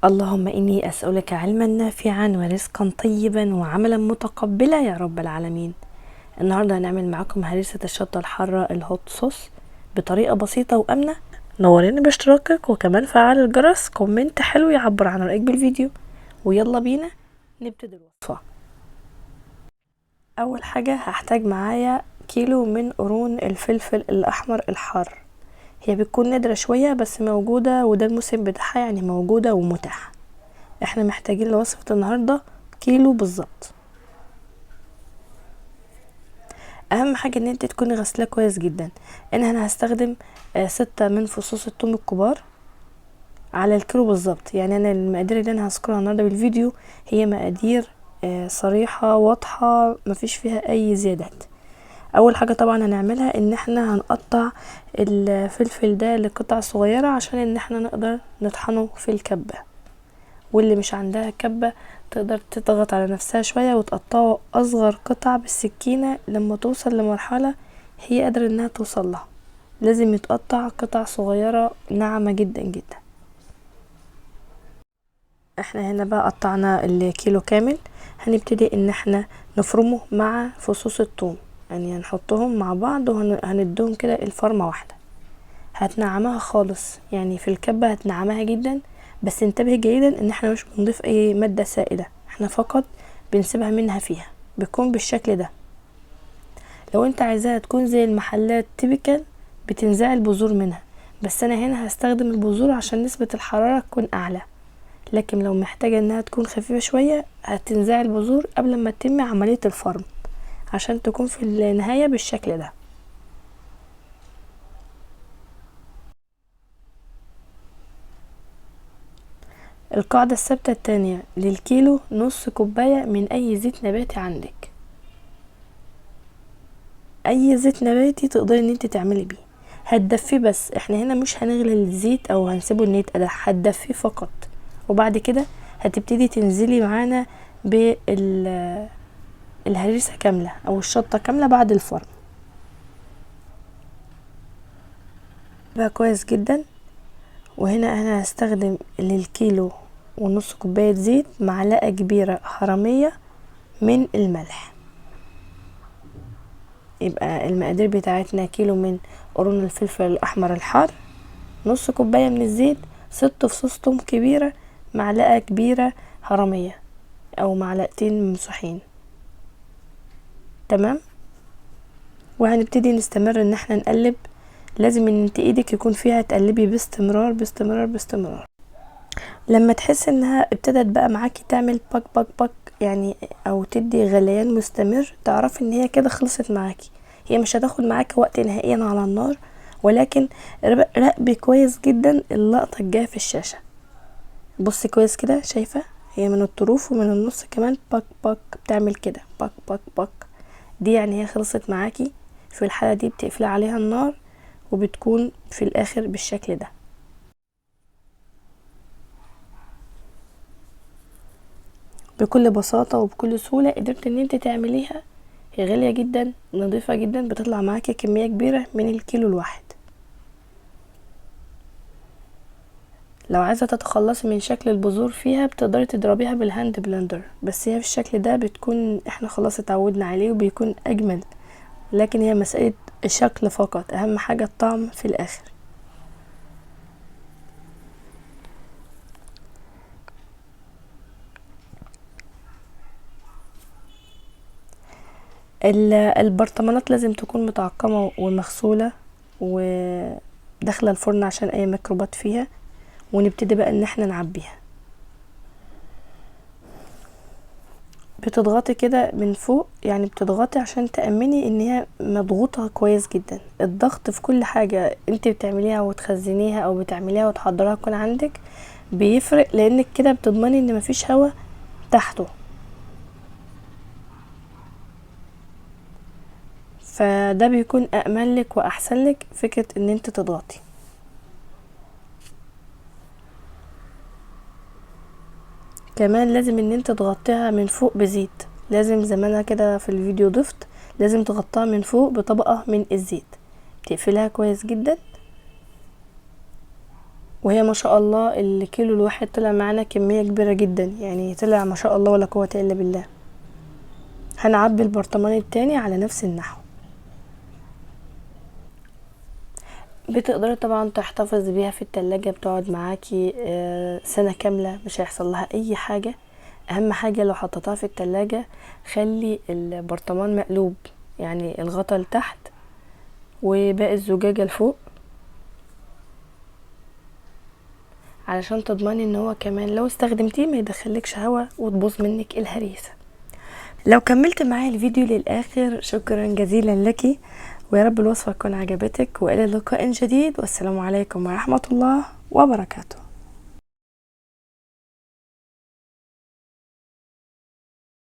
اللهم إني أسألك علما نافعا ورزقا طيبا وعملا متقبلا يا رب العالمين. النهاردة هنعمل معاكم هريسة الشطة الحارة الهوت صوص بطريقة بسيطة وآمنة. نوريني باشتراكك وكمان فعل الجرس، كومنت حلو يعبر عن رأيك بالفيديو. ويلا بينا نبتدي الوصفة. أول حاجة هحتاج معايا كيلو من قرون الفلفل الأحمر الحار. هي بتكون نادرة شوية بس موجودة، وده الموسم بتاعها يعني موجودة ومتاحة. احنا محتاجين لوصفة النهاردة كيلو بالظبط. اهم حاجة ان انت تكوني غسلاه كويس جدا. انا هستخدم 6 من فصوص الثوم الكبار على الكيلو بالظبط. يعني انا المقادير اللي انا هذكرها النهارده بالفيديو هي مقادير صريحة واضحة مفيش فيها اي زيادات. اول حاجة طبعا هنعملها ان احنا هنقطع الفلفل ده لقطع صغيرة عشان ان احنا نقدر نطحنه في الكبة. واللي مش عندها كبة تقدر تضغط على نفسها شوية وتقطعه اصغر قطع بالسكينة لما توصل لمرحلة هي قادرة انها توصل لها. لازم يتقطع قطع صغيرة ناعمة جدا جدا. احنا هنا بقى قطعنا الكيلو كامل. هنبتدي ان احنا نفرمه مع فصوص الثوم، يعني هنحطهم مع بعض وهندهم كده الفرمة واحدة. هتنعمها خالص يعني في الكبة هتنعمها جدا، بس انتبه جيدا ان احنا مش بنضيف اي مادة سائلة، احنا فقط بنسيبها منها فيها، بيكون بالشكل ده. لو انت عايزاها تكون زي المحلات تيبيكال بتنزع البذور منها، بس انا هنا هستخدم البذور عشان نسبة الحرارة تكون اعلى. لكن لو محتاجة انها تكون خفيفة شوية هتنزع البذور قبل ما تتم عملية الفرم عشان تكون في النهاية بالشكل ده. القاعدة الثابتة التانية للكيلو نص كوباية من اي زيت نباتي عندك. اي زيت نباتي تقدري ان انت تعملي بيه. هتدفيه، بس احنا هنا مش هنغلي الزيت او هنسيبه ان يتقدح، هتدفيه فقط. وبعد كده هتبتدي تنزلي معانا بالهريسة كاملة او الشطة كاملة بعد الفرن. بقى كويس جدا. وهنا انا هستخدم للكيلو ونص كوباية زيت معلقة كبيرة حرامية من الملح. يبقى المقادير بتاعتنا كيلو من قرون الفلفل الاحمر الحار، نص كوباية من الزيت، 6 فصوص توم كبيرة، معلقة كبيرة حرامية او معلقتين ممسوحين. تمام. وهنبتدي نستمر ان احنا نقلب. لازم ان انت ايدك يكون فيها تقلبي باستمرار باستمرار باستمرار لما تحس انها ابتدت بقى معاكي تعمل باك باك باك، يعني او تدي غليان مستمر، تعرفي ان هي كده خلصت معاكي. هي مش هتاخد معاكي وقت نهائيا على النار، ولكن راقبي كويس جدا اللقطة الجاية في الشاشة. بصي كويس كده، شايفة هي من الطروف ومن النص كمان باك باك بتعمل كده باك باك باك. دي يعني هي خلصت معاكي. في الحالة دي بتقفلي عليها النار وبتكون في الاخر بالشكل ده. بكل بساطة وبكل سهولة قدرت ان انت تعمليها. هي غالية جدا، نظيفة جدا، بتطلع معاكي كمية كبيرة من الكيلو الواحد. لو عايزة تتخلصي من شكل البذور فيها بتقدري تضربيها بالهاند بلندر، بس هي في الشكل ده بتكون احنا خلاص اتعودنا عليه وبيكون اجمل. لكن هي مسألة الشكل فقط، اهم حاجة الطعم في الاخر. البرطمانات لازم تكون متعقمة ومغسولة وداخلة الفرن عشان اي ميكروبات فيها. ونبتدي بقى ان احنا نعبيها. بتضغطي كده من فوق، يعني بتضغطي عشان تأمني ان هي مضغوطة كويس جدا. الضغط في كل حاجة انت بتعمليها وتخزنيها او بتعمليها وتحضرها يكون عندك بيفرق، لانك كده بتضمني ان مفيش هوا تحته. فده بيكون أأمن لك واحسن لك فكرة ان انت تضغطي. كمان لازم ان انت تغطيها من فوق بزيت، لازم زي ما انا كده في الفيديو ضفت، لازم تغطيها من فوق بطبقة من الزيت. تقفلها كويس جدا وهي ما شاء الله الكيلو الواحد طلع معانا كمية كبيرة جدا، يعني طلع ما شاء الله ولا قوة الا بالله. هنعبي البرطمان التاني على نفس النحو. بتقدري طبعا تحتفظ بيها في التلاجة، بتقعد معاكي سنة كاملة مش هيحصل لها اي حاجة. اهم حاجة لو حطيتها في التلاجة خلي البرطمان مقلوب، يعني الغطا لتحت وباقي الزجاجة لفوق، علشان تضمني ان هو كمان لو استخدمتيه ما يدخلكش هوا وتبوظ منك الهريسة. لو كملت معايا الفيديو للاخر شكرا جزيلا لك، ويا رب الوصفة تكون عجبتك، والى لقاء جديد، والسلام عليكم ورحمة الله وبركاته.